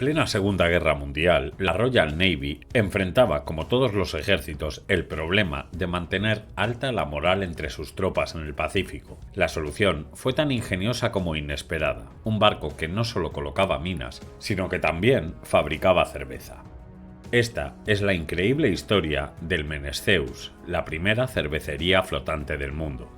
plena Segunda Guerra Mundial, la Royal Navy enfrentaba, como todos los ejércitos, el problema de mantener alta la moral entre sus tropas en el Pacífico. La solución fue tan ingeniosa como inesperada: un barco que no solo colocaba minas, sino que también fabricaba cerveza. Esta es la increíble historia del Menestheus, la primera cervecería flotante del mundo.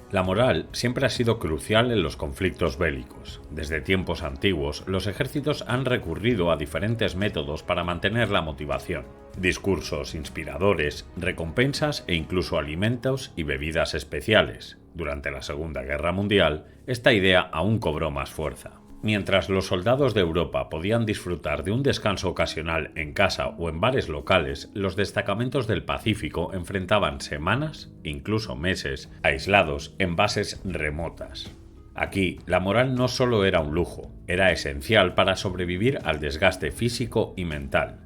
La moral siempre ha sido crucial en los conflictos bélicos. Desde tiempos antiguos, los ejércitos han recurrido a diferentes métodos para mantener la motivación: discursos inspiradores, recompensas e incluso alimentos y bebidas especiales. Durante la Segunda Guerra Mundial, esta idea aún cobró más fuerza. Mientras los soldados de Europa podían disfrutar de un descanso ocasional en casa o en bares locales, los destacamentos del Pacífico enfrentaban semanas, incluso meses, aislados en bases remotas. Aquí, la moral no solo era un lujo, era esencial para sobrevivir al desgaste físico y mental.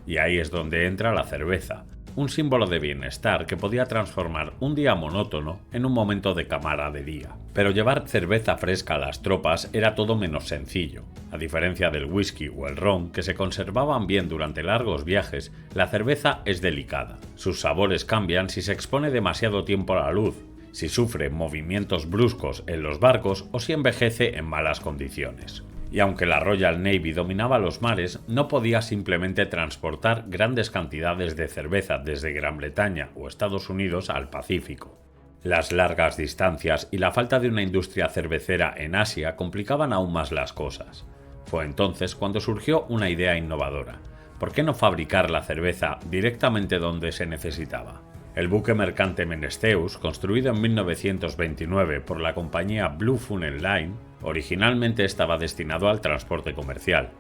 Y ahí es donde entra la cerveza, un símbolo de bienestar que podía transformar un día monótono en un momento de camaradería. Pero llevar cerveza fresca a las tropas era todo menos sencillo. A diferencia del whisky o el ron, que se conservaban bien durante largos viajes, la cerveza es delicada. Sus sabores cambian si se expone demasiado tiempo a la luz, si sufre movimientos bruscos en los barcos o si envejece en malas condiciones. Y aunque la Royal Navy dominaba los mares, no podía simplemente transportar grandes cantidades de cerveza desde Gran Bretaña o Estados Unidos al Pacífico. Las largas distancias y la falta de una industria cervecera en Asia complicaban aún más las cosas. Fue entonces cuando surgió una idea innovadora: ¿por qué no fabricar la cerveza directamente donde se necesitaba? El buque mercante Menestheus, construido en 1929 por la compañía Blue Funnel Line, originalmente estaba destinado al transporte comercial.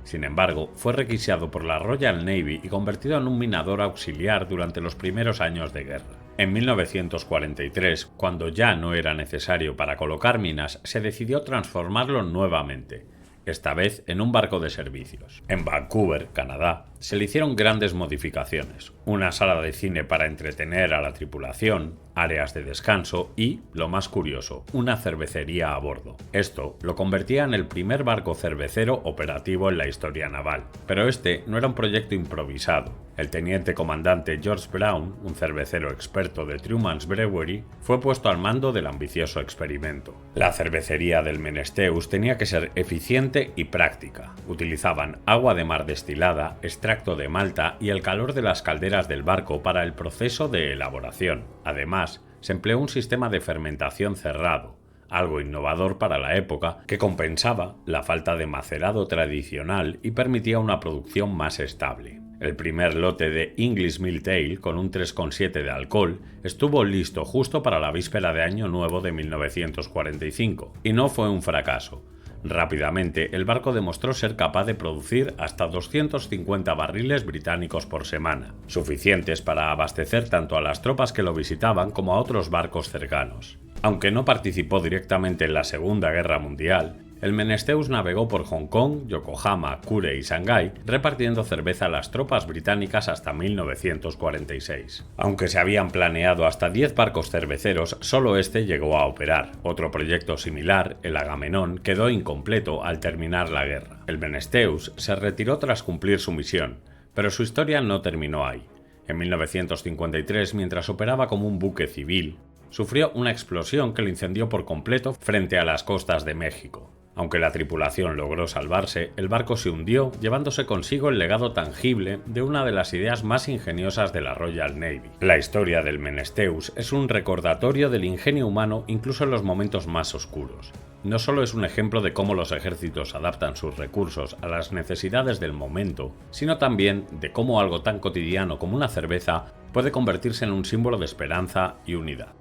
Sin embargo, fue requisado por la Royal Navy y convertido en un minador auxiliar durante los primeros años de guerra. En 1943, cuando ya no era necesario para colocar minas, se decidió transformarlo nuevamente, esta vez en un barco de servicios. En Vancouver, Canadá, se le hicieron grandes modificaciones: una sala de cine para entretener a la tripulación, áreas de descanso y, lo más curioso, una cervecería a bordo. Esto lo convertía en el primer barco cervecero operativo en la historia naval. Pero este no era un proyecto improvisado. El teniente comandante George Brown, un cervecero experto de Truman's Brewery, fue puesto al mando del ambicioso experimento. La cervecería del Menestheus tenía que ser eficiente y práctica. Utilizaban agua de mar destilada, extracto de malta y el calor de las calderas del barco para el proceso de elaboración. Además, se empleó un sistema de fermentación cerrado, algo innovador para la época, que compensaba la falta de macerado tradicional y permitía una producción más estable. El primer lote de English Milk Ale, con un 3,7 de alcohol, estuvo listo justo para la víspera de Año Nuevo de 1945, y no fue un fracaso. Rápidamente, el barco demostró ser capaz de producir hasta 250 barriles británicos por semana, suficientes para abastecer tanto a las tropas que lo visitaban como a otros barcos cercanos. Aunque no participó directamente en la Segunda Guerra Mundial, el Menestheus navegó por Hong Kong, Yokohama, Kure y Shanghái, repartiendo cerveza a las tropas británicas hasta 1946. Aunque se habían planeado hasta 10 barcos cerveceros, solo este llegó a operar. Otro proyecto similar, el Agamenón, quedó incompleto al terminar la guerra. El Menestheus se retiró tras cumplir su misión, pero su historia no terminó ahí. En 1953, mientras operaba como un buque civil, sufrió una explosión que lo incendió por completo frente a las costas de México. Aunque la tripulación logró salvarse, el barco se hundió, llevándose consigo el legado tangible de una de las ideas más ingeniosas de la Royal Navy. La historia del Menestheus es un recordatorio del ingenio humano incluso en los momentos más oscuros. No solo es un ejemplo de cómo los ejércitos adaptan sus recursos a las necesidades del momento, sino también de cómo algo tan cotidiano como una cerveza puede convertirse en un símbolo de esperanza y unidad.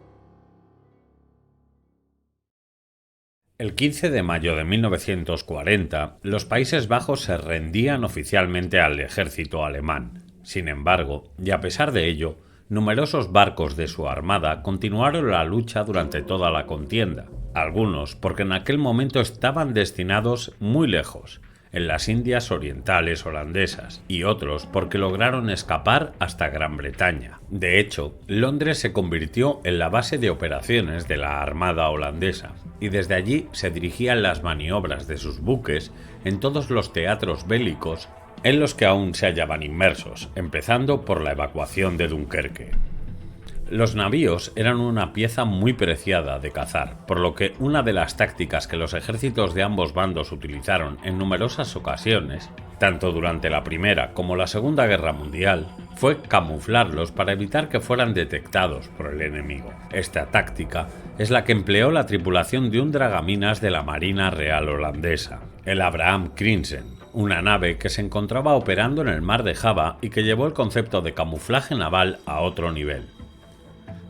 El 15 de mayo de 1940, los Países Bajos se rendían oficialmente al ejército alemán. Sin embargo, y a pesar de ello, numerosos barcos de su armada continuaron la lucha durante toda la contienda. Algunos porque en aquel momento estaban destinados muy lejos, en las Indias Orientales holandesas, y otros porque lograron escapar hasta Gran Bretaña. De hecho, Londres se convirtió en la base de operaciones de la Armada holandesa, y desde allí se dirigían las maniobras de sus buques en todos los teatros bélicos en los que aún se hallaban inmersos, empezando por la evacuación de Dunkerque. Los navíos eran una pieza muy preciada de cazar, por lo que una de las tácticas que los ejércitos de ambos bandos utilizaron en numerosas ocasiones, tanto durante la Primera como la Segunda Guerra Mundial, fue camuflarlos para evitar que fueran detectados por el enemigo. Esta táctica es la que empleó la tripulación de un dragaminas de la Marina Real holandesa, el Abraham Crinsen, una nave que se encontraba operando en el mar de Java y que llevó el concepto de camuflaje naval a otro nivel.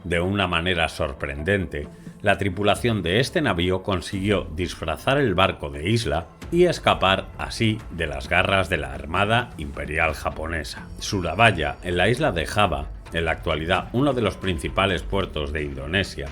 De una manera sorprendente, la tripulación de este navío consiguió disfrazar el barco de isla y escapar así de las garras de la Armada Imperial japonesa. Surabaya, en la isla de Java, en la actualidad uno de los principales puertos de Indonesia,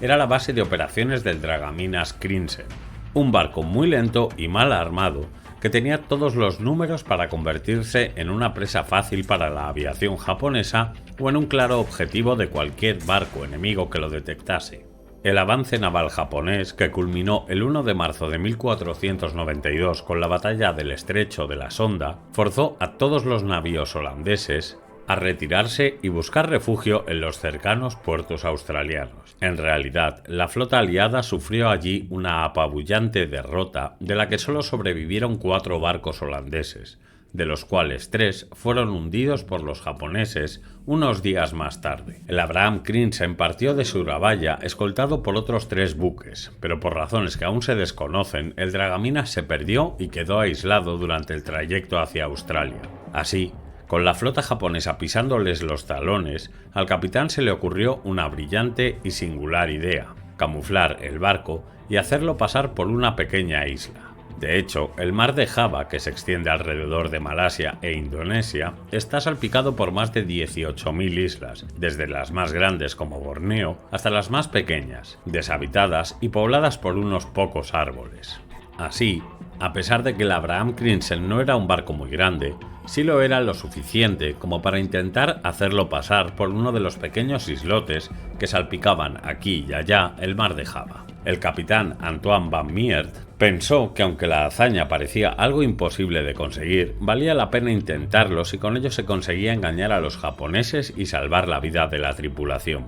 era la base de operaciones del dragaminas Crinsen, un barco muy lento y mal armado que tenía todos los números para convertirse en una presa fácil para la aviación japonesa o en un claro objetivo de cualquier barco enemigo que lo detectase. El avance naval japonés, que culminó el 1 de marzo de 1492 con la batalla del Estrecho de la Sonda, forzó a todos los navíos holandeses a retirarse y buscar refugio en los cercanos puertos australianos. En realidad, la flota aliada sufrió allí una apabullante derrota de la que solo sobrevivieron 4 barcos holandeses, de los cuales 3 fueron hundidos por los japoneses unos días más tarde. El Abraham Crinsen partió de Surabaya escoltado por otros 3 buques, pero por razones que aún se desconocen, el dragaminas se perdió y quedó aislado durante el trayecto hacia Australia. Así, con la flota japonesa pisándoles los talones, al capitán se le ocurrió una brillante y singular idea: camuflar el barco y hacerlo pasar por una pequeña isla. De hecho, el mar de Java, que se extiende alrededor de Malasia e Indonesia, está salpicado por más de 18.000 islas, desde las más grandes como Borneo hasta las más pequeñas, deshabitadas y pobladas por unos pocos árboles. Así, a pesar de que el Abraham Crinsen no era un barco muy grande, sí lo era lo suficiente como para intentar hacerlo pasar por uno de los pequeños islotes que salpicaban aquí y allá el mar de Java. El capitán Antoine van Miert pensó que aunque la hazaña parecía algo imposible de conseguir, valía la pena intentarlo si con ello se conseguía engañar a los japoneses y salvar la vida de la tripulación.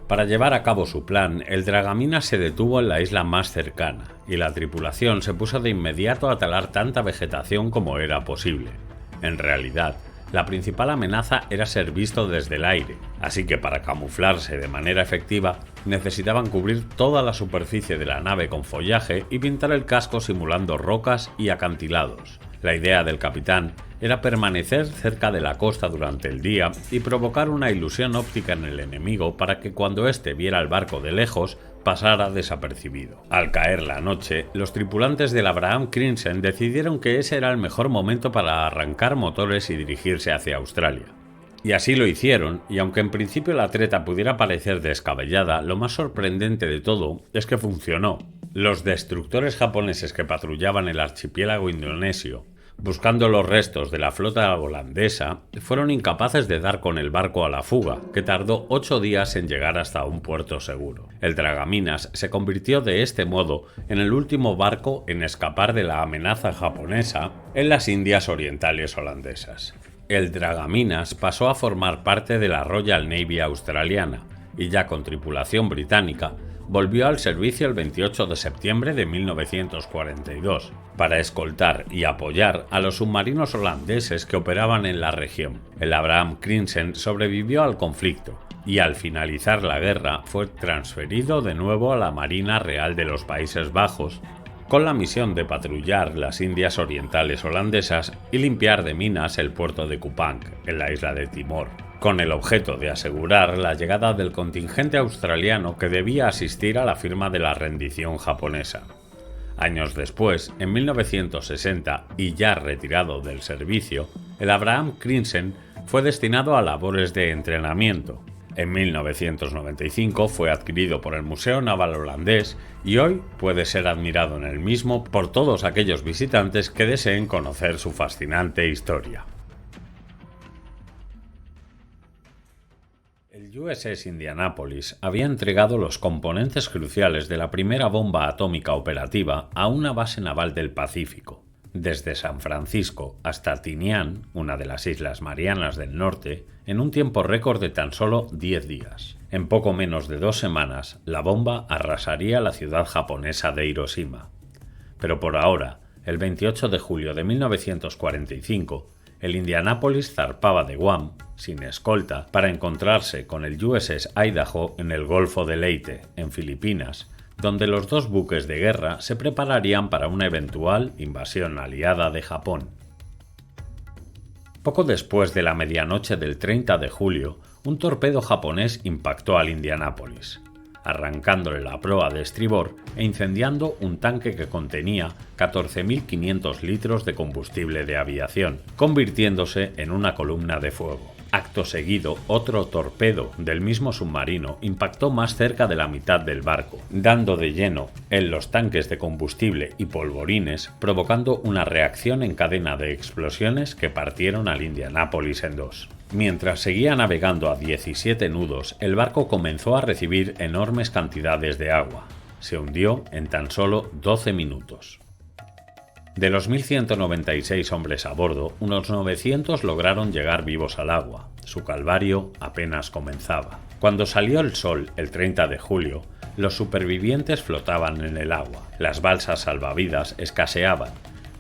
Para llevar a cabo su plan, el dragaminas se detuvo en la isla más cercana, y la tripulación se puso de inmediato a talar tanta vegetación como era posible. En realidad, la principal amenaza era ser visto desde el aire, así que para camuflarse de manera efectiva necesitaban cubrir toda la superficie de la nave con follaje y pintar el casco simulando rocas y acantilados. La idea del capitán era permanecer cerca de la costa durante el día y provocar una ilusión óptica en el enemigo para que cuando éste viera el barco de lejos pasara desapercibido. Al caer la noche, los tripulantes del Abraham Crinsen decidieron que ese era el mejor momento para arrancar motores y dirigirse hacia Australia. Y así lo hicieron, y aunque en principio la treta pudiera parecer descabellada, lo más sorprendente de todo es que funcionó. Los destructores japoneses que patrullaban el archipiélago indonesio, buscando los restos de la flota holandesa, fueron incapaces de dar con el barco a la fuga, que tardó 8 días en llegar hasta un puerto seguro. El dragaminas se convirtió de este modo en el último barco en escapar de la amenaza japonesa en las Indias Orientales holandesas. El dragaminas pasó a formar parte de la Royal Navy australiana, y ya con tripulación británica, volvió al servicio el 28 de septiembre de 1942 para escoltar y apoyar a los submarinos holandeses que operaban en la región. El Abraham Crinsen sobrevivió al conflicto y al finalizar la guerra fue transferido de nuevo a la Marina Real de los Países Bajos con la misión de patrullar las Indias Orientales holandesas y limpiar de minas el puerto de Kupang, en la isla de Timor, con el objeto de asegurar la llegada del contingente australiano que debía asistir a la firma de la rendición japonesa. Años después, en 1960, y ya retirado del servicio, el Abraham Crinsen fue destinado a labores de entrenamiento. En 1995 fue adquirido por el Museo Naval Holandés y hoy puede ser admirado en el mismo por todos aquellos visitantes que deseen conocer su fascinante historia. El USS Indianapolis había entregado los componentes cruciales de la primera bomba atómica operativa a una base naval del Pacífico. Desde San Francisco hasta Tinian, una de las Islas Marianas del Norte, en un tiempo récord de tan solo 10 días. En poco menos de 2 semanas, la bomba arrasaría la ciudad japonesa de Hiroshima. Pero por ahora, el 28 de julio de 1945, el Indianapolis zarpaba de Guam, sin escolta, para encontrarse con el USS Idaho en el Golfo de Leyte, en Filipinas, donde los dos buques de guerra se prepararían para una eventual invasión aliada de Japón. Poco después de la medianoche del 30 de julio, un torpedo japonés impactó al Indianapolis, arrancándole la proa de estribor e incendiando un tanque que contenía 14.500 litros de combustible de aviación, convirtiéndose en una columna de fuego. Acto seguido, otro torpedo del mismo submarino impactó más cerca de la mitad del barco, dando de lleno en los tanques de combustible y polvorines, provocando una reacción en cadena de explosiones que partieron al Indianapolis en dos. Mientras seguía navegando a 17 nudos, el barco comenzó a recibir enormes cantidades de agua. Se hundió en tan solo 12 minutos. De los 1.196 hombres a bordo, unos 900 lograron llegar vivos al agua. Su calvario apenas comenzaba. Cuando salió el sol el 30 de julio, los supervivientes flotaban en el agua. Las balsas salvavidas escaseaban.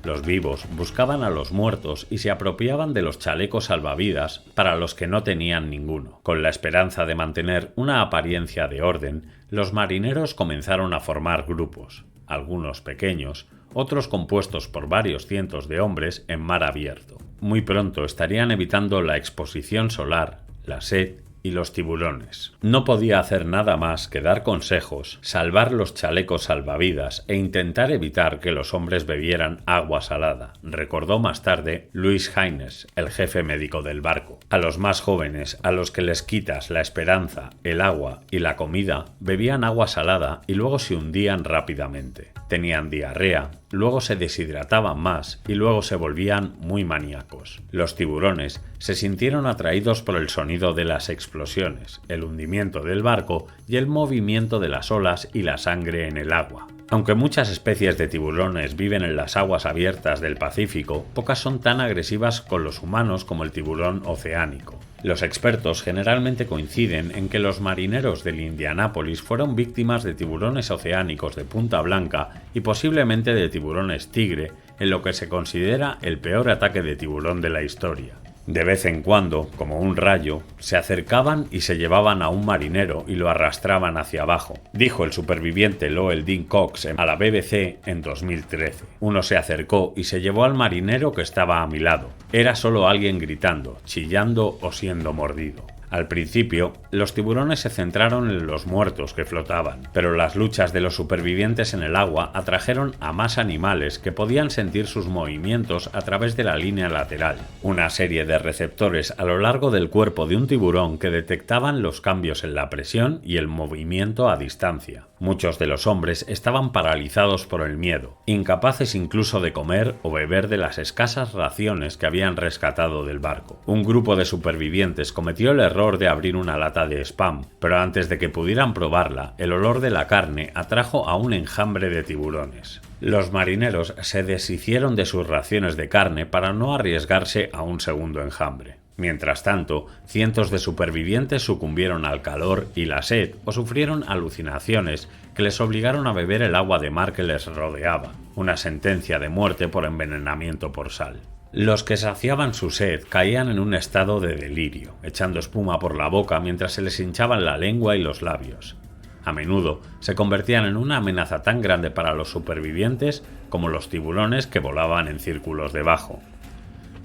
Los vivos buscaban a los muertos y se apropiaban de los chalecos salvavidas para los que no tenían ninguno. Con la esperanza de mantener una apariencia de orden, los marineros comenzaron a formar grupos, algunos pequeños, otros compuestos por varios cientos de hombres en mar abierto. Muy pronto estarían evitando la exposición solar, la sed y los tiburones. No podía hacer nada más que dar consejos, salvar los chalecos salvavidas e intentar evitar que los hombres bebieran agua salada, recordó más tarde Louis Haynes, el jefe médico del barco. A los más jóvenes, a los que les quitas la esperanza, el agua y la comida, bebían agua salada y luego se hundían rápidamente. Tenían diarrea, luego se deshidrataban más y luego se volvían muy maníacos. Los tiburones se sintieron atraídos por el sonido de las explosiones, el hundimiento del barco y el movimiento de las olas y la sangre en el agua. Aunque muchas especies de tiburones viven en las aguas abiertas del Pacífico, pocas son tan agresivas con los humanos como el tiburón oceánico. Los expertos generalmente coinciden en que los marineros del Indianapolis fueron víctimas de tiburones oceánicos de punta blanca y posiblemente de tiburones tigre, en lo que se considera el peor ataque de tiburón de la historia. De vez en cuando, como un rayo, se acercaban y se llevaban a un marinero y lo arrastraban hacia abajo, dijo el superviviente Lowell Dean Cox a la BBC en 2013. Uno se acercó y se llevó al marinero que estaba a mi lado. Era solo alguien gritando, chillando o siendo mordido. Al principio, los tiburones se centraron en los muertos que flotaban, pero las luchas de los supervivientes en el agua atrajeron a más animales que podían sentir sus movimientos a través de la línea lateral, una serie de receptores a lo largo del cuerpo de un tiburón que detectaban los cambios en la presión y el movimiento a distancia. Muchos de los hombres estaban paralizados por el miedo, incapaces incluso de comer o beber de las escasas raciones que habían rescatado del barco. Un grupo de supervivientes cometió el error de abrir una lata de Spam, pero antes de que pudieran probarla, el olor de la carne atrajo a un enjambre de tiburones. Los marineros se deshicieron de sus raciones de carne para no arriesgarse a un segundo enjambre. Mientras tanto, cientos de supervivientes sucumbieron al calor y la sed o sufrieron alucinaciones que les obligaron a beber el agua de mar que les rodeaba, una sentencia de muerte por envenenamiento por sal. Los que saciaban su sed caían en un estado de delirio, echando espuma por la boca mientras se les hinchaban la lengua y los labios. A menudo se convertían en una amenaza tan grande para los supervivientes como los tiburones que volaban en círculos debajo.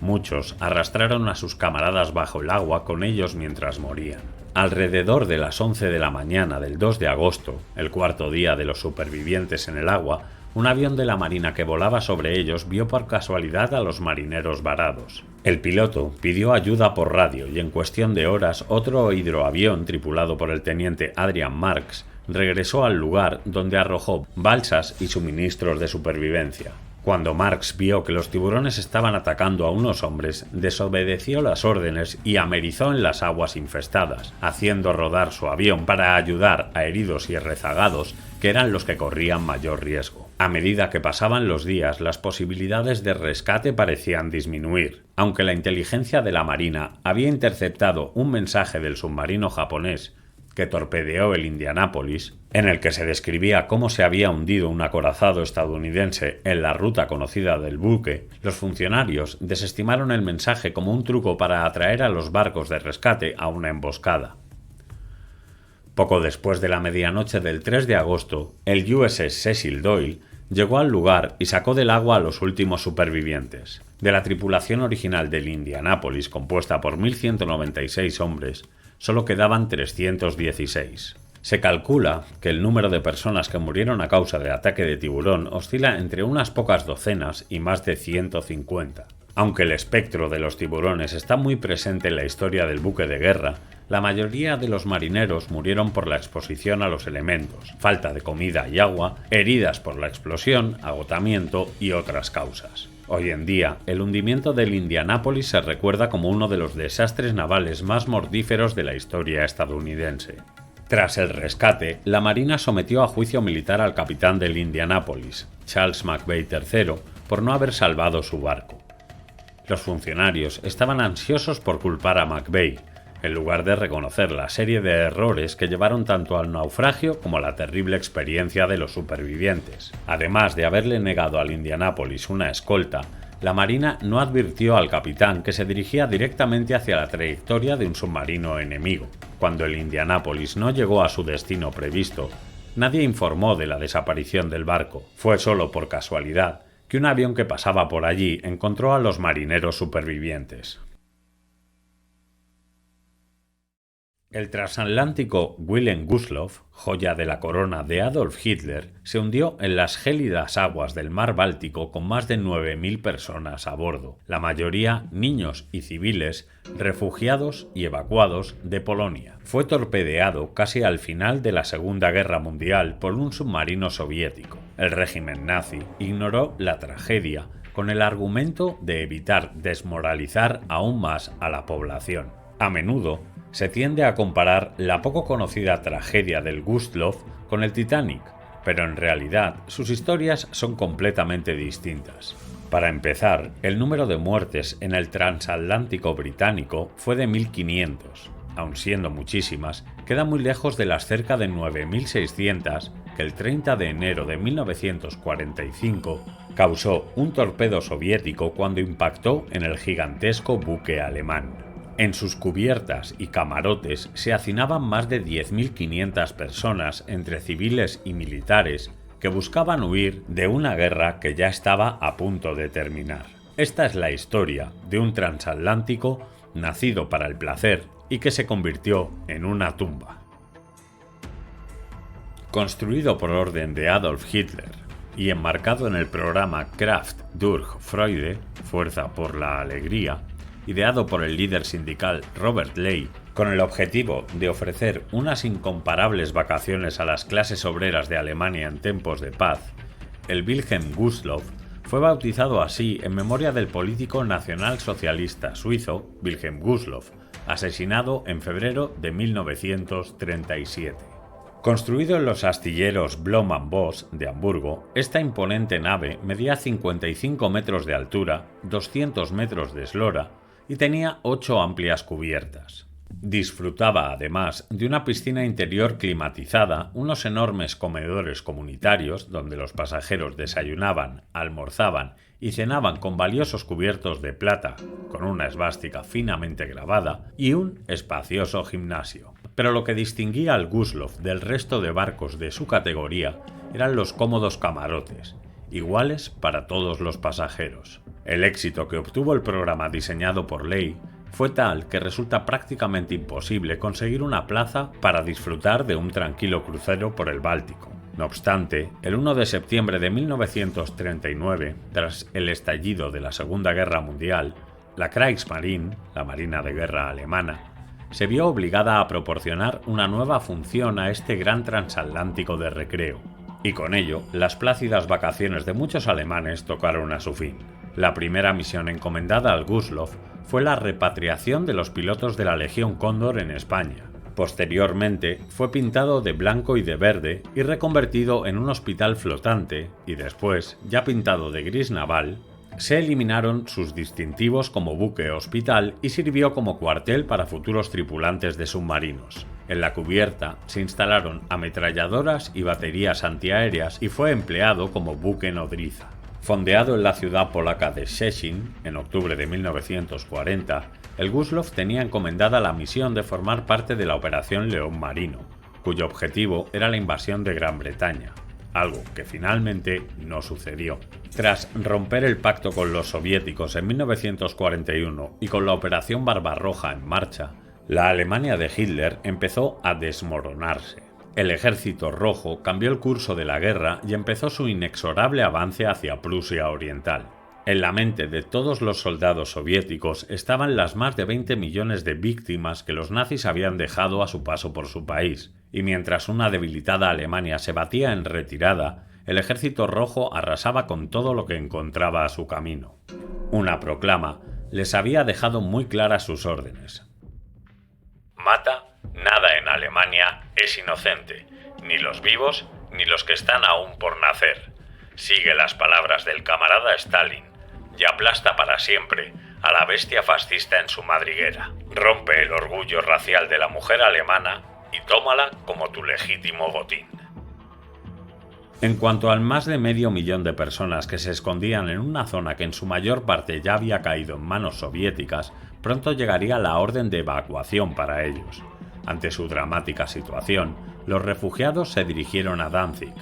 Muchos arrastraron a sus camaradas bajo el agua con ellos mientras morían. Alrededor de las 11 de la mañana del 2 de agosto, el cuarto día de los supervivientes en el agua, un avión de la Marina que volaba sobre ellos vio por casualidad a los marineros varados. El piloto pidió ayuda por radio y en cuestión de horas otro hidroavión tripulado por el teniente Adrian Marks regresó al lugar, donde arrojó balsas y suministros de supervivencia. Cuando Marks vio que los tiburones estaban atacando a unos hombres, desobedeció las órdenes y amerizó en las aguas infestadas, haciendo rodar su avión para ayudar a heridos y rezagados, que eran los que corrían mayor riesgo. A medida que pasaban los días, las posibilidades de rescate parecían disminuir. Aunque la inteligencia de la Marina había interceptado un mensaje del submarino japonés que torpedeó el Indianápolis, en el que se describía cómo se había hundido un acorazado estadounidense en la ruta conocida del buque, los funcionarios desestimaron el mensaje como un truco para atraer a los barcos de rescate a una emboscada. Poco después de la medianoche del 3 de agosto, el USS Cecil Doyle llegó al lugar y sacó del agua a los últimos supervivientes. De la tripulación original del Indianápolis, compuesta por 1.196 hombres, solo quedaban 316. Se calcula que el número de personas que murieron a causa del ataque de tiburón oscila entre unas pocas docenas y más de 150. Aunque el espectro de los tiburones está muy presente en la historia del buque de guerra, la mayoría de los marineros murieron por la exposición a los elementos, falta de comida y agua, heridas por la explosión, agotamiento y otras causas. Hoy en día, el hundimiento del Indianápolis se recuerda como uno de los desastres navales más mortíferos de la historia estadounidense. Tras el rescate, la Marina sometió a juicio militar al capitán del Indianápolis, Charles McVeigh III, por no haber salvado su barco. Los funcionarios estaban ansiosos por culpar a McVeigh, en lugar de reconocer la serie de errores que llevaron tanto al naufragio como a la terrible experiencia de los supervivientes. Además de haberle negado al Indianápolis una escolta, la Marina no advirtió al capitán que se dirigía directamente hacia la trayectoria de un submarino enemigo. Cuando el Indianápolis no llegó a su destino previsto, nadie informó de la desaparición del barco. Fue solo por casualidad que un avión que pasaba por allí encontró a los marineros supervivientes. El transatlántico Wilhelm Gustloff, joya de la corona de Adolf Hitler, se hundió en las gélidas aguas del mar Báltico con más de 9.000 personas a bordo, la mayoría niños y civiles, refugiados y evacuados de Polonia. Fue torpedeado casi al final de la Segunda Guerra Mundial por un submarino soviético. El régimen nazi ignoró la tragedia con el argumento de evitar desmoralizar aún más a la población. A menudo se tiende a comparar la poco conocida tragedia del Gustloff con el Titanic, pero en realidad sus historias son completamente distintas. Para empezar, el número de muertes en el transatlántico británico fue de 1.500. Aun siendo muchísimas, queda muy lejos de las cerca de 9.600 que el 30 de enero de 1945 causó un torpedo soviético cuando impactó en el gigantesco buque alemán. En sus cubiertas y camarotes se hacinaban más de 10.500 personas entre civiles y militares que buscaban huir de una guerra que ya estaba a punto de terminar. Esta es la historia de un transatlántico nacido para el placer y que se convirtió en una tumba. Construido por orden de Adolf Hitler y enmarcado en el programa Kraft durch Freude, Fuerza por la Alegría, ideado por el líder sindical Robert Ley, con el objetivo de ofrecer unas incomparables vacaciones a las clases obreras de Alemania en tiempos de paz, el Wilhelm Gustloff fue bautizado así en memoria del político nacionalsocialista suizo Wilhelm Gustloff, asesinado en febrero de 1937. Construido en los astilleros Blohm & Voss de Hamburgo, esta imponente nave medía 55 metros de altura, 200 metros de eslora y tenía 8 amplias cubiertas. Disfrutaba además de una piscina interior climatizada, unos enormes comedores comunitarios donde los pasajeros desayunaban, almorzaban y cenaban con valiosos cubiertos de plata, con una esvástica finamente grabada y un espacioso gimnasio. Pero lo que distinguía al Gustloff del resto de barcos de su categoría eran los cómodos camarotes, iguales para todos los pasajeros. El éxito que obtuvo el programa diseñado por Ley fue tal que resulta prácticamente imposible conseguir una plaza para disfrutar de un tranquilo crucero por el Báltico. No obstante, el 1 de septiembre de 1939, tras el estallido de la Segunda Guerra Mundial, la Kriegsmarine, la Marina de Guerra alemana, se vio obligada a proporcionar una nueva función a este gran transatlántico de recreo, y con ello las plácidas vacaciones de muchos alemanes tocaron a su fin. La primera misión encomendada al Gustloff fue la repatriación de los pilotos de la Legión Cóndor en España. Posteriormente fue pintado de blanco y de verde y reconvertido en un hospital flotante, y después, ya pintado de gris naval, se eliminaron sus distintivos como buque hospital y sirvió como cuartel para futuros tripulantes de submarinos. En la cubierta se instalaron ametralladoras y baterías antiaéreas y fue empleado como buque nodriza. Fondeado en la ciudad polaca de Szczecin en octubre de 1940, el Gustloff tenía encomendada la misión de formar parte de la Operación León Marino, cuyo objetivo era la invasión de Gran Bretaña, algo que finalmente no sucedió. Tras romper el pacto con los soviéticos en 1941 y con la Operación Barbarroja en marcha, la Alemania de Hitler empezó a desmoronarse. El Ejército Rojo cambió el curso de la guerra y empezó su inexorable avance hacia Prusia Oriental. En la mente de todos los soldados soviéticos estaban las más de 20 millones de víctimas que los nazis habían dejado a su paso por su país, y mientras una debilitada Alemania se batía en retirada, el Ejército Rojo arrasaba con todo lo que encontraba a su camino. Una proclama les había dejado muy claras sus órdenes. Mata, nada en Alemania es inocente, ni los vivos ni los que están aún por nacer. Sigue las palabras del camarada Stalin y aplasta para siempre a la bestia fascista en su madriguera. Rompe el orgullo racial de la mujer alemana y tómala como tu legítimo botín. En cuanto al más de medio millón de personas que se escondían en una zona que en su mayor parte ya había caído en manos soviéticas, pronto llegaría la orden de evacuación para ellos. Ante su dramática situación, los refugiados se dirigieron a Danzig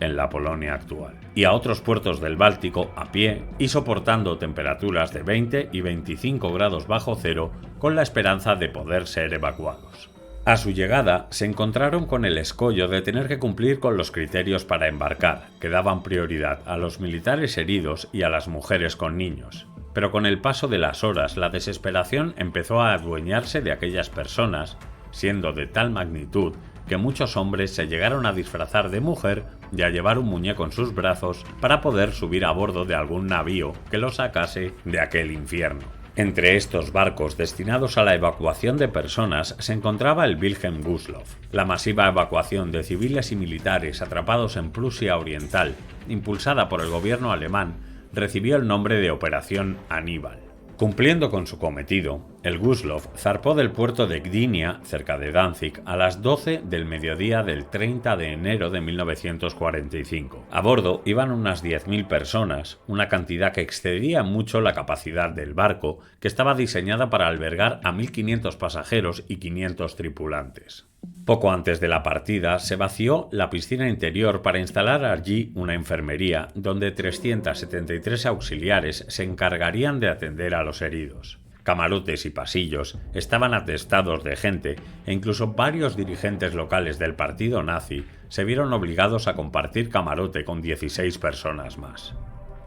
en la Polonia actual, y a otros puertos del Báltico a pie y soportando temperaturas de 20 y 25 grados bajo cero con la esperanza de poder ser evacuados. A su llegada se encontraron con el escollo de tener que cumplir con los criterios para embarcar, que daban prioridad a los militares heridos y a las mujeres con niños. Pero con el paso de las horas la desesperación empezó a adueñarse de aquellas personas, siendo de tal magnitud que muchos hombres se llegaron a disfrazar de mujer y a llevar un muñeco en sus brazos para poder subir a bordo de algún navío que los sacase de aquel infierno. Entre estos barcos destinados a la evacuación de personas se encontraba el Wilhelm Gustloff. La masiva evacuación de civiles y militares atrapados en Prusia Oriental, impulsada por el gobierno alemán, recibió el nombre de Operación Aníbal. Cumpliendo con su cometido, el Gustloff zarpó del puerto de Gdynia, cerca de Danzig, a las 12 del mediodía del 30 de enero de 1945. A bordo iban unas 10.000 personas, una cantidad que excedía mucho la capacidad del barco, que estaba diseñada para albergar a 1.500 pasajeros y 500 tripulantes. Poco antes de la partida se vació la piscina interior para instalar allí una enfermería donde 373 auxiliares se encargarían de atender a los heridos. Camarotes y pasillos estaban atestados de gente e incluso varios dirigentes locales del partido nazi se vieron obligados a compartir camarote con 16 personas más.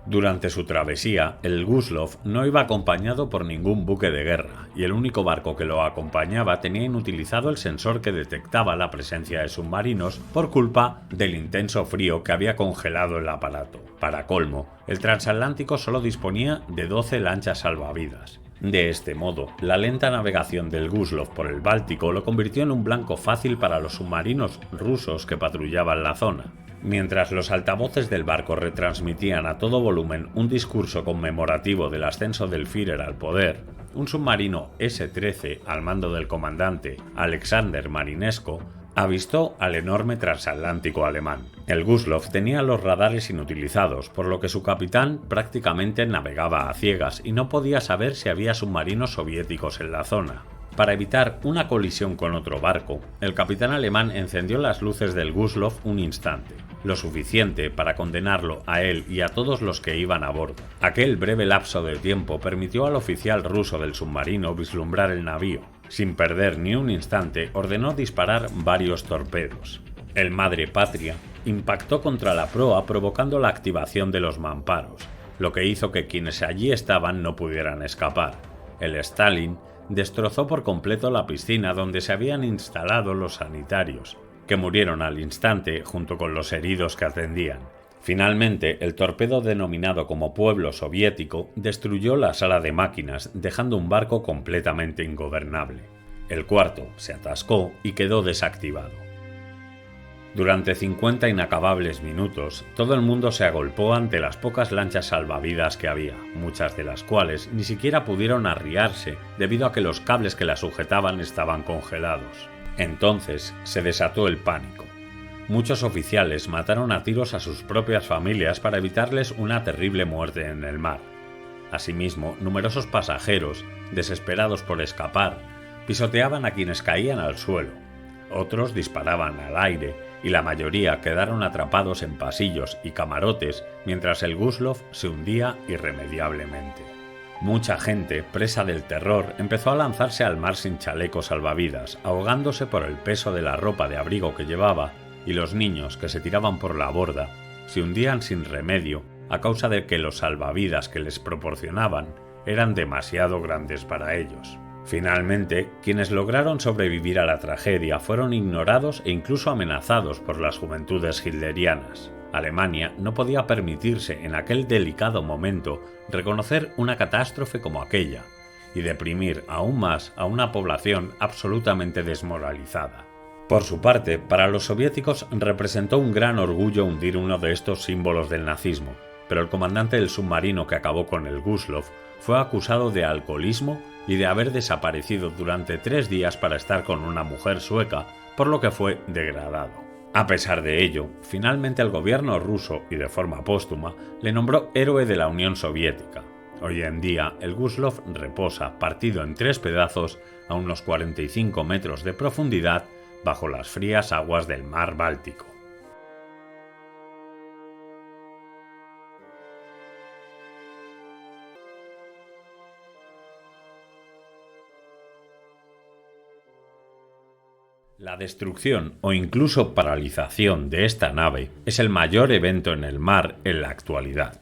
Durante su travesía, el Gustloff no iba acompañado por ningún buque de guerra, y el único barco que lo acompañaba tenía inutilizado el sensor que detectaba la presencia de submarinos por culpa del intenso frío que había congelado el aparato. Para colmo, el transatlántico solo disponía de 12 lanchas salvavidas. De este modo, la lenta navegación del Gustloff por el Báltico lo convirtió en un blanco fácil para los submarinos rusos que patrullaban la zona. Mientras los altavoces del barco retransmitían a todo volumen un discurso conmemorativo del ascenso del Führer al poder, un submarino S-13 al mando del comandante Alexander Marinesko avistó al enorme transatlántico alemán. El Gustloff tenía los radares inutilizados, por lo que su capitán prácticamente navegaba a ciegas y no podía saber si había submarinos soviéticos en la zona. Para evitar una colisión con otro barco, el capitán alemán encendió las luces del Gustloff un instante, lo suficiente para condenarlo a él y a todos los que iban a bordo. Aquel breve lapso de tiempo permitió al oficial ruso del submarino vislumbrar el navío. Sin perder ni un instante, ordenó disparar varios torpedos. El Madre Patria impactó contra la proa provocando la activación de los mamparos, lo que hizo que quienes allí estaban no pudieran escapar. El Stalin destrozó por completo la piscina donde se habían instalado los sanitarios, que murieron al instante junto con los heridos que atendían. Finalmente, el torpedo denominado como Pueblo Soviético destruyó la sala de máquinas, dejando un barco completamente ingobernable. El cuarto se atascó y quedó desactivado. Durante 50 inacabables minutos, todo el mundo se agolpó ante las pocas lanchas salvavidas que había, muchas de las cuales ni siquiera pudieron arriarse debido a que los cables que las sujetaban estaban congelados. Entonces se desató el pánico. Muchos oficiales mataron a tiros a sus propias familias para evitarles una terrible muerte en el mar. Asimismo, numerosos pasajeros, desesperados por escapar, pisoteaban a quienes caían al suelo. Otros disparaban al aire y la mayoría quedaron atrapados en pasillos y camarotes mientras el Gustloff se hundía irremediablemente. Mucha gente, presa del terror, empezó a lanzarse al mar sin chalecos salvavidas, ahogándose por el peso de la ropa de abrigo que llevaba, y los niños que se tiraban por la borda se hundían sin remedio a causa de que los salvavidas que les proporcionaban eran demasiado grandes para ellos. Finalmente, quienes lograron sobrevivir a la tragedia fueron ignorados e incluso amenazados por las juventudes hitlerianas. Alemania no podía permitirse en aquel delicado momento reconocer una catástrofe como aquella y deprimir aún más a una población absolutamente desmoralizada. Por su parte, para los soviéticos representó un gran orgullo hundir uno de estos símbolos del nazismo, pero el comandante del submarino que acabó con el Gustloff fue acusado de alcoholismo y de haber desaparecido durante 3 días para estar con una mujer sueca, por lo que fue degradado. A pesar de ello, finalmente el gobierno ruso, y de forma póstuma, le nombró héroe de la Unión Soviética. Hoy en día, el Gustloff reposa, partido en 3 pedazos, a unos 45 metros de profundidad, bajo las frías aguas del mar Báltico. La destrucción o incluso paralización de esta nave es el mayor evento en el mar en la actualidad.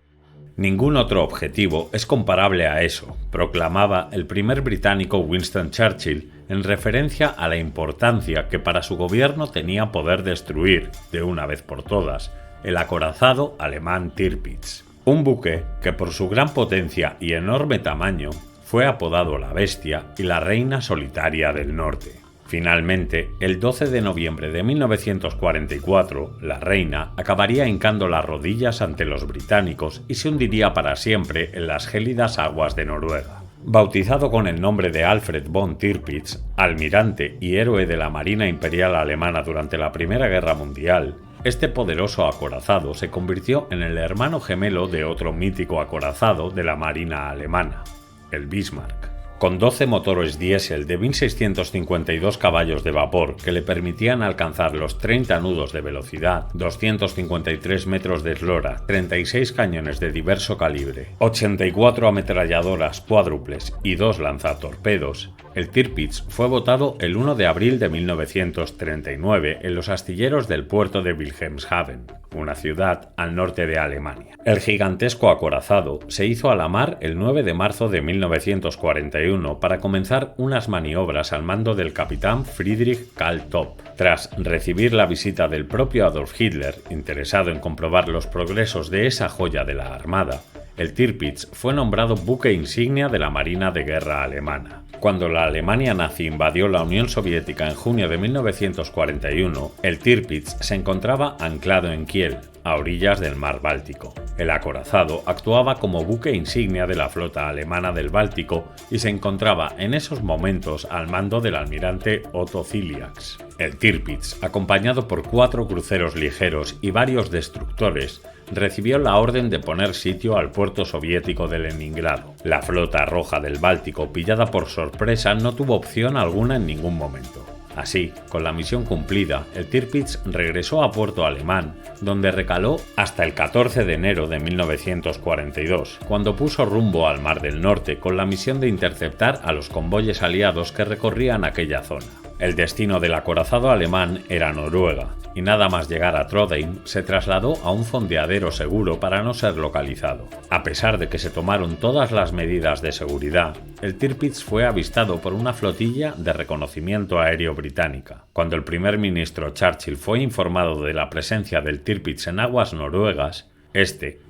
Ningún otro objetivo es comparable a eso, proclamaba el primer británico Winston Churchill en referencia a la importancia que para su gobierno tenía poder destruir, de una vez por todas, el acorazado alemán Tirpitz. Un buque que por su gran potencia y enorme tamaño fue apodado la Bestia y la Reina Solitaria del Norte. Finalmente, el 12 de noviembre de 1944, la Reina acabaría hincando las rodillas ante los británicos y se hundiría para siempre en las gélidas aguas de Noruega. Bautizado con el nombre de Alfred von Tirpitz, almirante y héroe de la Marina Imperial Alemana durante la Primera Guerra Mundial, este poderoso acorazado se convirtió en el hermano gemelo de otro mítico acorazado de la Marina Alemana, el Bismarck. Con 12 motores diésel de 1.652 caballos de vapor que le permitían alcanzar los 30 nudos de velocidad, 253 metros de eslora, 36 cañones de diverso calibre, 84 ametralladoras cuádruples y 2 lanzatorpedos, el Tirpitz fue botado el 1 de abril de 1939 en los astilleros del puerto de Wilhelmshaven, una ciudad al norte de Alemania. El gigantesco acorazado se hizo a la mar el 9 de marzo de 1941 para comenzar unas maniobras al mando del capitán Friedrich Karl Topp. Tras recibir la visita del propio Adolf Hitler, interesado en comprobar los progresos de esa joya de la Armada, el Tirpitz fue nombrado buque insignia de la Marina de Guerra alemana. Cuando la Alemania nazi invadió la Unión Soviética en junio de 1941, el Tirpitz se encontraba anclado en Kiel, a orillas del mar Báltico. El acorazado actuaba como buque insignia de la flota alemana del Báltico y se encontraba en esos momentos al mando del almirante Otto Ciliax. El Tirpitz, acompañado por 4 cruceros ligeros y varios destructores, recibió la orden de poner sitio al puerto soviético de Leningrado. La flota roja del Báltico, pillada por sorpresa, no tuvo opción alguna en ningún momento. Así, con la misión cumplida, el Tirpitz regresó a puerto alemán, donde recaló hasta el 14 de enero de 1942, cuando puso rumbo al Mar del Norte con la misión de interceptar a los convoyes aliados que recorrían aquella zona. El destino del acorazado alemán era Noruega, y nada más llegar a Trondheim se trasladó a un fondeadero seguro para no ser localizado. A pesar de que se tomaron todas las medidas de seguridad, el Tirpitz fue avistado por una flotilla de reconocimiento aéreo británica. Cuando el primer ministro Churchill fue informado de la presencia del Tirpitz en aguas noruegas,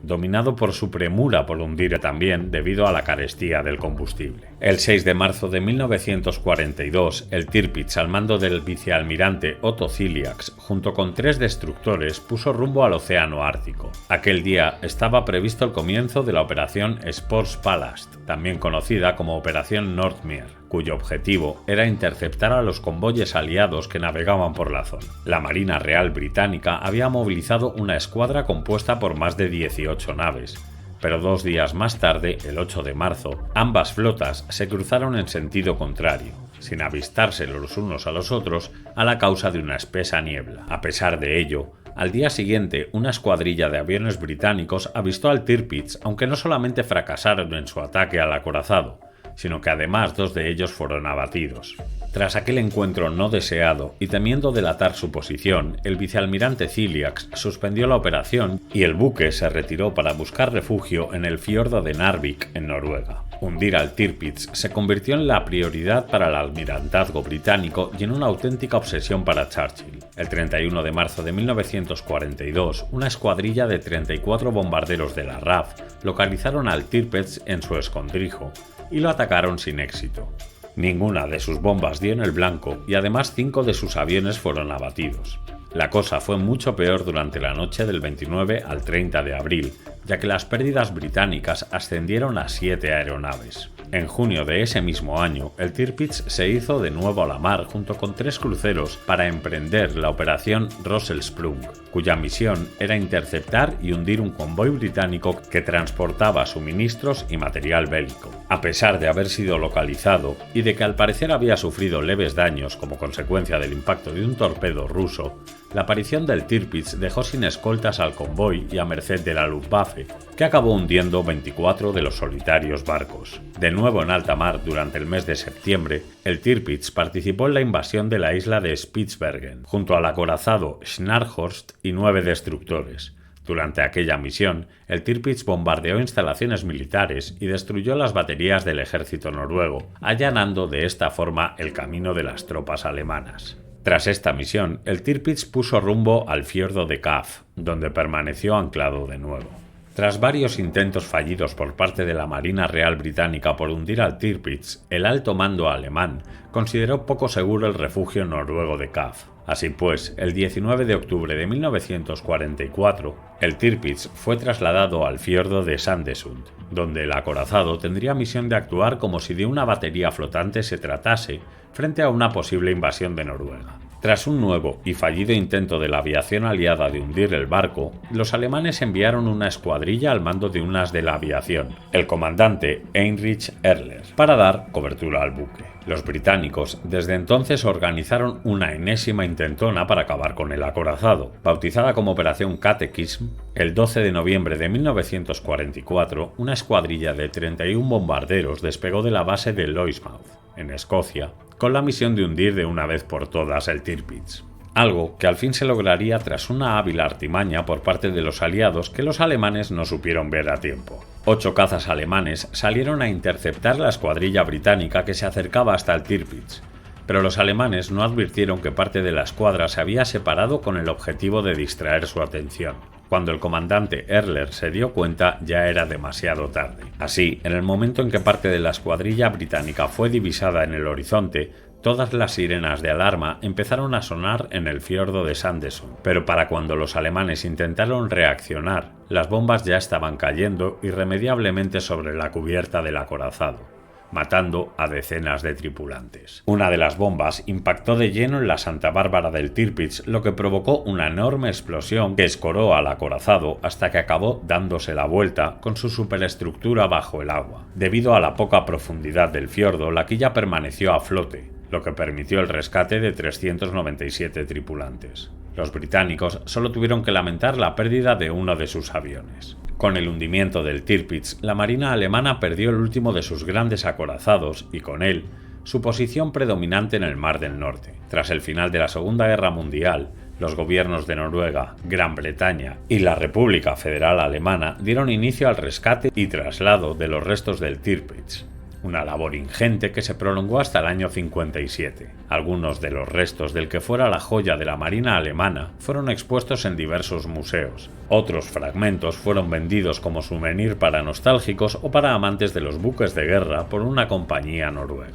dominado por su premura por hundir también debido a la carestía del combustible. El 6 de marzo de 1942, el Tirpitz, al mando del vicealmirante Otto Ciliax, junto con 3 destructores, puso rumbo al Océano Ártico. Aquel día estaba previsto el comienzo de la operación Sportspalast, también conocida como Operación Nordmeer, cuyo objetivo era interceptar a los convoyes aliados que navegaban por la zona. La Marina Real Británica había movilizado una escuadra compuesta por más de 18 naves, pero 2 días más tarde, el 8 de marzo, ambas flotas se cruzaron en sentido contrario, sin avistarse los unos a los otros a la causa de una espesa niebla. A pesar de ello, al día siguiente, una escuadrilla de aviones británicos avistó al Tirpitz, aunque no solamente fracasaron en su ataque al acorazado, sino que además 2 de ellos fueron abatidos. Tras aquel encuentro no deseado y temiendo delatar su posición, el vicealmirante Ciliax suspendió la operación y el buque se retiró para buscar refugio en el fiordo de Narvik, en Noruega. Hundir al Tirpitz se convirtió en la prioridad para el almirantazgo británico y en una auténtica obsesión para Churchill. El 31 de marzo de 1942, una escuadrilla de 34 bombarderos de la RAF localizaron al Tirpitz en su escondrijo y lo atacaron sin éxito. Ninguna de sus bombas dio en el blanco y además 5 de sus aviones fueron abatidos. La cosa fue mucho peor durante la noche del 29 al 30 de abril, ya que las pérdidas británicas ascendieron a 7 aeronaves. En junio de ese mismo año, el Tirpitz se hizo de nuevo a la mar junto con 3 cruceros para emprender la operación Rosselsprung, cuya misión era interceptar y hundir un convoy británico que transportaba suministros y material bélico. A pesar de haber sido localizado y de que al parecer había sufrido leves daños como consecuencia del impacto de un torpedo ruso, la aparición del Tirpitz dejó sin escoltas al convoy y a merced de la Luftwaffe, que acabó hundiendo 24 de los solitarios barcos. De nuevo en alta mar durante el mes de septiembre, el Tirpitz participó en la invasión de la isla de Spitsbergen, junto al acorazado Scharnhorst y 9 destructores. Durante aquella misión, el Tirpitz bombardeó instalaciones militares y destruyó las baterías del ejército noruego, allanando de esta forma el camino de las tropas alemanas. Tras esta misión, el Tirpitz puso rumbo al fiordo de Kaf, donde permaneció anclado de nuevo. Tras varios intentos fallidos por parte de la Marina Real Británica por hundir al Tirpitz, el alto mando alemán consideró poco seguro el refugio noruego de Kaf. Así pues, el 19 de octubre de 1944, el Tirpitz fue trasladado al fiordo de Sandesund, donde el acorazado tendría misión de actuar como si de una batería flotante se tratase frente a una posible invasión de Noruega. Tras un nuevo y fallido intento de la aviación aliada de hundir el barco, los alemanes enviaron una escuadrilla al mando de un as de la aviación, el comandante Heinrich Erler, para dar cobertura al buque. Los británicos desde entonces organizaron una enésima intentona para acabar con el acorazado. Bautizada como Operación Catechism, el 12 de noviembre de 1944, una escuadrilla de 31 bombarderos despegó de la base de Lowestoft, en Escocia, con la misión de hundir de una vez por todas el Tirpitz. Algo que al fin se lograría tras una hábil artimaña por parte de los aliados que los alemanes no supieron ver a tiempo. 8 cazas alemanes salieron a interceptar la escuadrilla británica que se acercaba hasta el Tirpitz, pero los alemanes no advirtieron que parte de la escuadra se había separado con el objetivo de distraer su atención. Cuando el comandante Erler se dio cuenta, ya era demasiado tarde. Así, en el momento en que parte de la escuadrilla británica fue divisada en el horizonte, todas las sirenas de alarma empezaron a sonar en el fiordo de Sandesund, pero para cuando los alemanes intentaron reaccionar, las bombas ya estaban cayendo irremediablemente sobre la cubierta del acorazado, matando a decenas de tripulantes. Una de las bombas impactó de lleno en la Santa Bárbara del Tirpitz, lo que provocó una enorme explosión que escoró al acorazado hasta que acabó dándose la vuelta con su superestructura bajo el agua. Debido a la poca profundidad del fiordo, la quilla permaneció a flote, lo que permitió el rescate de 397 tripulantes. Los británicos solo tuvieron que lamentar la pérdida de uno de sus aviones. Con el hundimiento del Tirpitz, la marina alemana perdió el último de sus grandes acorazados y con él su posición predominante en el Mar del Norte. Tras el final de la Segunda Guerra Mundial, los gobiernos de Noruega, Gran Bretaña y la República Federal Alemana dieron inicio al rescate y traslado de los restos del Tirpitz, una labor ingente que se prolongó hasta el año 57. Algunos de los restos del que fuera la joya de la Marina alemana fueron expuestos en diversos museos. Otros fragmentos fueron vendidos como souvenir para nostálgicos o para amantes de los buques de guerra por una compañía noruega.